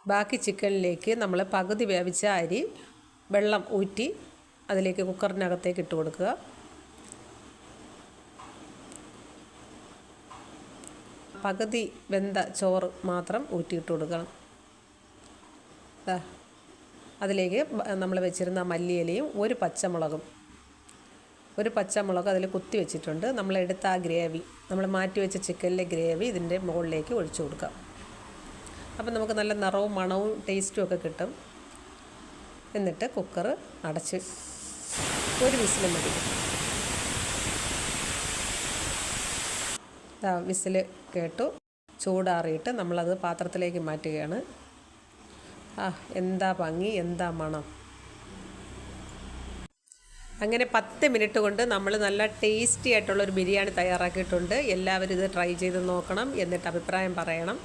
ബാക്കി ചിക്കനിലേക്ക് നമ്മൾ പകുതി വേവിച്ച അരി വെള്ളം ഊറ്റി അതിലേക്ക് കുക്കറിനകത്തേക്ക് ഇട്ട് കൊടുക്കുക. പകുതി വെന്ത ചോറ് മാത്രം ഊറ്റിയിട്ട് കൊടുക്കണം. അതിലേക്ക് നമ്മൾ വെച്ചിരുന്ന മല്ലിയിലയും ഒരു പച്ചമുളക് അതിൽ കുത്തി വെച്ചിട്ടുണ്ട്. നമ്മളെടുത്ത ആ ഗ്രേവി, നമ്മൾ മാറ്റി വെച്ച ചിക്കനിലെ ഗ്രേവി ഇതിൻ്റെ മുകളിലേക്ക് ഒഴിച്ചു കൊടുക്കാം. അപ്പം നമുക്ക് നല്ല നിറവും മണവും ടേസ്റ്റും ഒക്കെ കിട്ടും. എന്നിട്ട് കുക്കർ അടച്ച് ഒരു വിസിൽ മതി. വിസിൽ കേട്ടു. ചൂടാറിയിട്ട് നമ്മളത് പാത്രത്തിലേക്ക് മാറ്റുകയാണ്. എന്താ ഭംഗി, എന്താ മണം! അങ്ങനെ 10 മിനിറ്റ് കൊണ്ട് നമ്മൾ നല്ല ടേസ്റ്റി ആയിട്ടുള്ളൊരു ബിരിയാണി തയ്യാറാക്കിയിട്ടുണ്ട്. എല്ലാവരും ഇത് ട്രൈ ചെയ്ത് നോക്കണം. എന്നിട്ട് അഭിപ്രായം പറയണം.